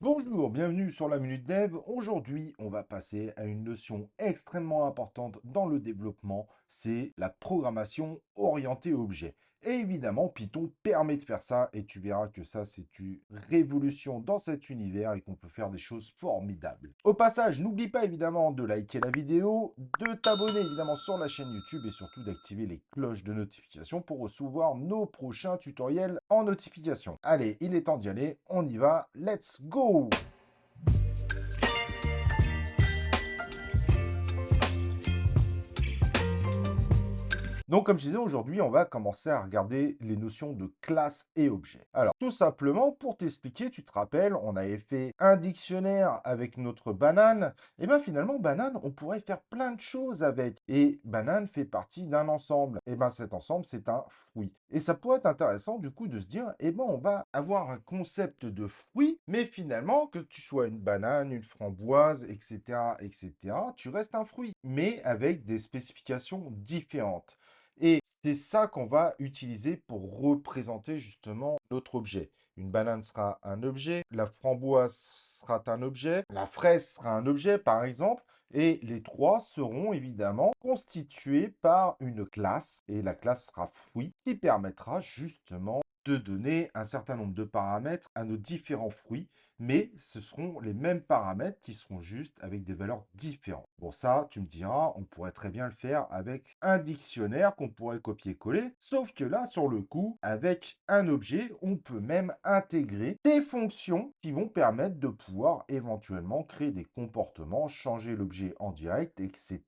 Bonjour, bienvenue sur la Minute Dev. Aujourd'hui, on va passer à une notion extrêmement importante dans le développement, c'est la programmation orientée objet. Et évidemment, Python permet de faire ça et tu verras que ça, c'est une révolution dans cet univers et qu'on peut faire des choses formidables. Au passage, n'oublie pas évidemment de liker la vidéo, de t'abonner évidemment sur la chaîne YouTube et surtout d'activer les cloches de notification pour recevoir nos prochains tutoriels en notification. Allez, il est temps d'y aller, on y va, let's go! Donc, comme je disais, aujourd'hui, on va commencer à regarder les notions de classe et objet. Alors, tout simplement, pour t'expliquer, tu te rappelles, on avait fait un dictionnaire avec notre banane. Et bien, finalement, banane, on pourrait faire plein de choses avec. Et banane fait partie d'un ensemble. Et bien, cet ensemble, c'est un fruit. Et ça pourrait être intéressant, du coup, de se dire, eh ben, on va avoir un concept de fruit, mais finalement, que tu sois une banane, une framboise, etc., tu restes un fruit, mais avec des spécifications différentes. Et c'est ça qu'on va utiliser pour représenter justement notre objet. Une banane sera un objet, la framboise sera un objet, la fraise sera un objet par exemple, et les trois seront évidemment constitués par une classe, et la classe sera fruit, qui permettra justement de donner un certain nombre de paramètres à nos différents fruits, mais ce seront les mêmes paramètres qui seront juste avec des valeurs différentes. Bon, ça, tu me diras, on pourrait très bien le faire avec un dictionnaire qu'on pourrait copier-coller, sauf que là, sur le coup, avec un objet, on peut même intégrer des fonctions qui vont permettre de pouvoir éventuellement créer des comportements, changer l'objet en direct, etc.,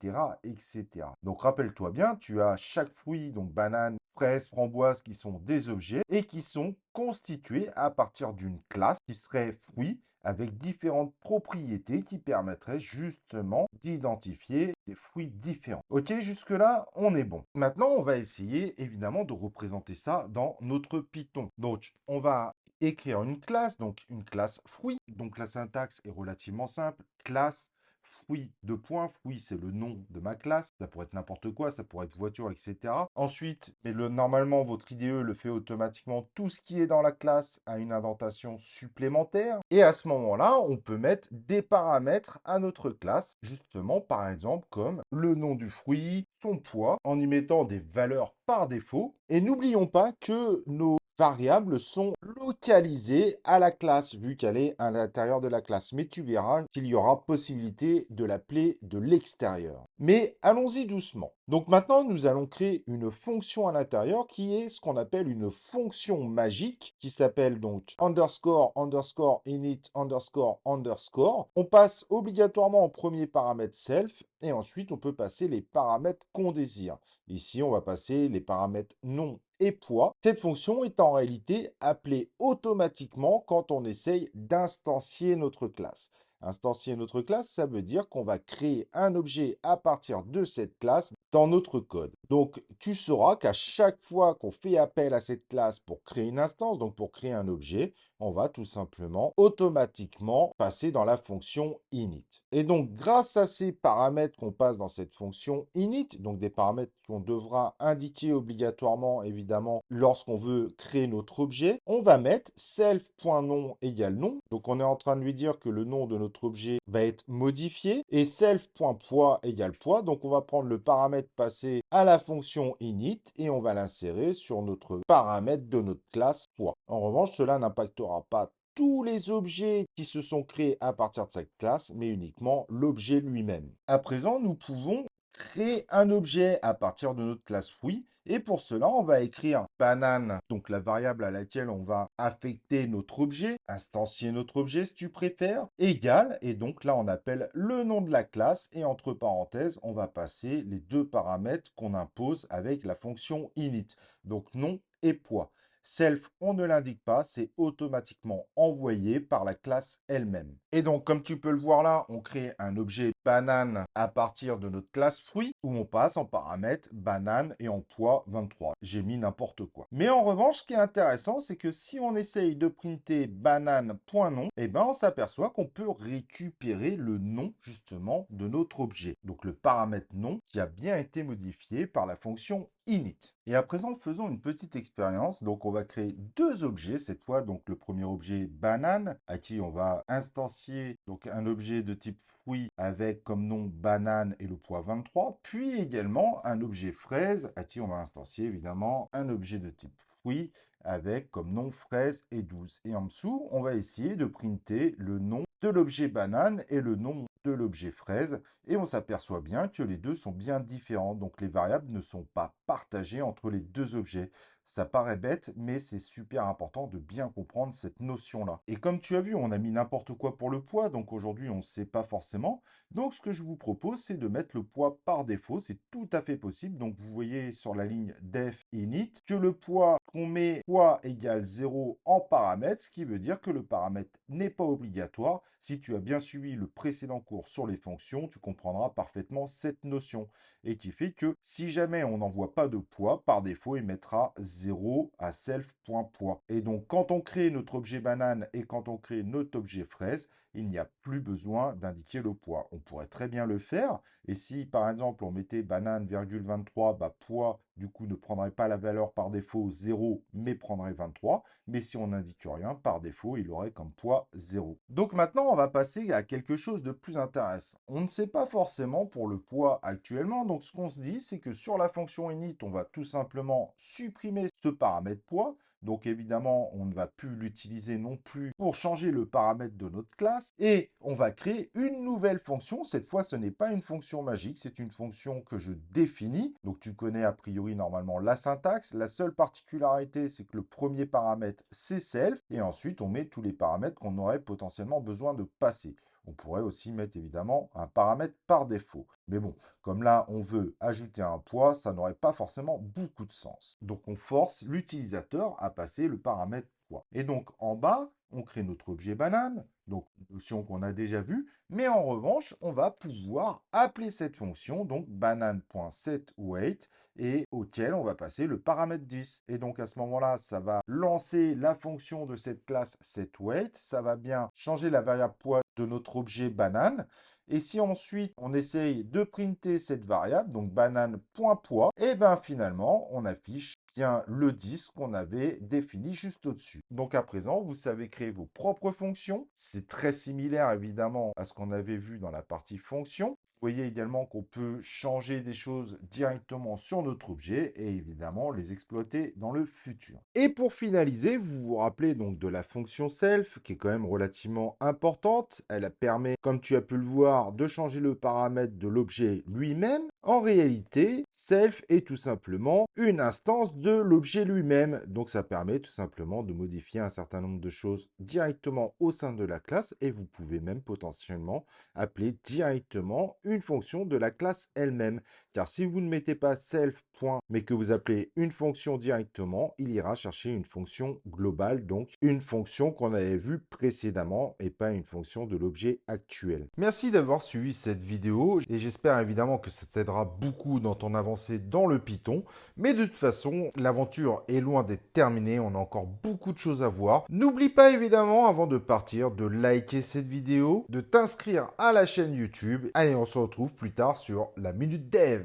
etc. Donc, rappelle-toi bien, tu as chaque fruit, donc banane, fraises, framboises qui sont des objets et qui sont constitués à partir d'une classe qui serait fruit avec différentes propriétés qui permettraient justement d'identifier des fruits différents. Ok, jusque-là, on est bon. Maintenant, on va essayer évidemment de représenter ça dans notre Python. Donc, on va écrire une classe, donc une classe fruit. Donc, la syntaxe est relativement simple. Classe fruit, deux points, fruit c'est le nom de ma classe, ça pourrait être n'importe quoi, ça pourrait être voiture, etc. Ensuite, mais normalement votre IDE le fait automatiquement, tout ce qui est dans la classe a une indentation supplémentaire. Et à ce moment-là, on peut mettre des paramètres à notre classe, justement par exemple comme le nom du fruit, son poids, en y mettant des valeurs par défaut. Et n'oublions pas que nos variables sont localisées à la classe, vu qu'elle est à l'intérieur de la classe. Mais tu verras qu'il y aura possibilité de l'appeler de l'extérieur. Mais allons-y doucement. Donc maintenant, nous allons créer une fonction à l'intérieur qui est ce qu'on appelle une fonction magique, qui s'appelle donc underscore, underscore, init, underscore, underscore. On passe obligatoirement en premier paramètre self, et ensuite on peut passer les paramètres qu'on désire. Ici, on va passer les paramètres nom et poids. Cette fonction est en réalité appelée automatiquement quand on essaye d'instancier notre classe. Instancier notre classe, ça veut dire qu'on va créer un objet à partir de cette classe dans notre code. Donc, tu sauras qu'à chaque fois qu'on fait appel à cette classe pour créer une instance, donc pour créer un objet, on va tout simplement automatiquement passer dans la fonction init. Et donc, grâce à ces paramètres qu'on passe dans cette fonction init, donc des paramètres qu'on devra indiquer obligatoirement, évidemment, lorsqu'on veut créer notre objet, on va mettre self.nom égale nom. Donc, on est en train de lui dire que le nom de notre objet va être modifié et self.poids égale poids. Donc, on va prendre le paramètre passé à la fonction init et on va l'insérer sur notre paramètre de notre classe poids. En revanche, cela n'impactera pas tous les objets qui se sont créés à partir de cette classe, mais uniquement l'objet lui-même. À présent, nous pouvons créer un objet à partir de notre classe fruit. Et pour cela, on va écrire banane, donc la variable à laquelle on va affecter notre objet, instancier notre objet si tu préfères, égale, et donc là on appelle le nom de la classe, et entre parenthèses, on va passer les deux paramètres qu'on impose avec la fonction init, donc nom et poids. Self, on ne l'indique pas, c'est automatiquement envoyé par la classe elle-même. Et donc, comme tu peux le voir là, on crée un objet banane à partir de notre classe fruit, où on passe en paramètre banane et en poids 23. J'ai mis n'importe quoi. Mais en revanche, ce qui est intéressant, c'est que si on essaye de printer banane.nom, eh ben, on s'aperçoit qu'on peut récupérer le nom, justement, de notre objet. Donc, le paramètre nom qui a bien été modifié par la fonction init. Et à présent, faisons une petite expérience. Donc, on va créer deux objets cette fois. Donc, le premier objet banane, à qui on va instancier donc un objet de type fruit avec comme nom banane et le poids 23. Puis également un objet fraise, à qui on va instancier évidemment un objet de type fruit avec comme nom fraise et 12. Et en dessous, on va essayer de printer le nom de l'objet banane et le nom de l'objet fraise. Et on s'aperçoit bien que les deux sont bien différents. Donc les variables ne sont pas partagées entre les deux objets. Ça paraît bête, mais c'est super important de bien comprendre cette notion-là. Et comme tu as vu, on a mis n'importe quoi pour le poids, donc aujourd'hui on ne sait pas forcément. Donc ce que je vous propose, c'est de mettre le poids par défaut, c'est tout à fait possible. Donc vous voyez sur la ligne def init que le poids qu'on met poids égale 0 en paramètre, ce qui veut dire que le paramètre n'est pas obligatoire. Si tu as bien suivi le précédent cours sur les fonctions, tu comprendras parfaitement cette notion. Et qui fait que si jamais on n'envoie pas de poids, par défaut, il mettra 0 à self.poids. Et donc, quand on crée notre objet banane et quand on crée notre objet fraise, il n'y a plus besoin d'indiquer le poids. On pourrait très bien le faire. Et si, par exemple, on mettait banane, 23, bah, poids, du coup, ne prendrait pas la valeur par défaut 0, mais prendrait 23. Mais si on n'indique rien, par défaut, il aurait comme poids 0. Donc maintenant, on va passer à quelque chose de plus intéressant. On ne sait pas forcément pour le poids actuellement. Donc ce qu'on se dit, c'est que sur la fonction init, on va tout simplement supprimer ce paramètre poids. Donc évidemment, on ne va plus l'utiliser non plus pour changer le paramètre de notre classe. Et on va créer une nouvelle fonction. Cette fois, ce n'est pas une fonction magique, c'est une fonction que je définis. Donc tu connais a priori normalement la syntaxe. La seule particularité, c'est que le premier paramètre, c'est self. Et ensuite, on met tous les paramètres qu'on aurait potentiellement besoin de passer. On pourrait aussi mettre évidemment un paramètre par défaut. Mais bon, comme là, on veut ajouter un poids, ça n'aurait pas forcément beaucoup de sens. Donc, on force l'utilisateur à passer le paramètre poids. Et donc, en bas, on crée notre objet banane, donc notion qu'on a déjà vue, mais en revanche, on va pouvoir appeler cette fonction, donc banane.setWeight, et auquel on va passer le paramètre 10. Et donc à ce moment-là, ça va lancer la fonction de cette classe setWeight, ça va bien changer la variable poids de notre objet banane. Et si ensuite on essaye de printer cette variable, donc banane.poids, et bien finalement on affiche bien le 10 qu'on avait défini juste au-dessus. Donc à présent, vous savez créer vos propres fonctions. C'est très similaire évidemment à ce qu'on avait vu dans la partie fonction. Vous voyez également qu'on peut changer des choses directement sur notre objet et évidemment les exploiter dans le futur. Et pour finaliser, vous vous rappelez donc de la fonction self qui est quand même relativement importante. Elle permet, comme tu as pu le voir, de changer le paramètre de l'objet lui-même. En réalité, self est tout simplement une instance de l'objet lui-même. Donc ça permet tout simplement de modifier un certain nombre de choses directement au sein de la classe et vous pouvez même potentiellement appeler directement une fonction de la classe elle-même. Car si vous ne mettez pas self, mais que vous appelez une fonction directement, il ira chercher une fonction globale, donc une fonction qu'on avait vue précédemment et pas une fonction de l'objet actuel. Merci d'avoir suivi cette vidéo et j'espère évidemment que ça t'aidera beaucoup dans ton avancée dans le Python. Mais de toute façon, l'aventure est loin d'être terminée, on a encore beaucoup de choses à voir. N'oublie pas évidemment avant de partir de liker cette vidéo, de t'inscrire à la chaîne YouTube. Allez, on se retrouve plus tard sur la Minute Dev.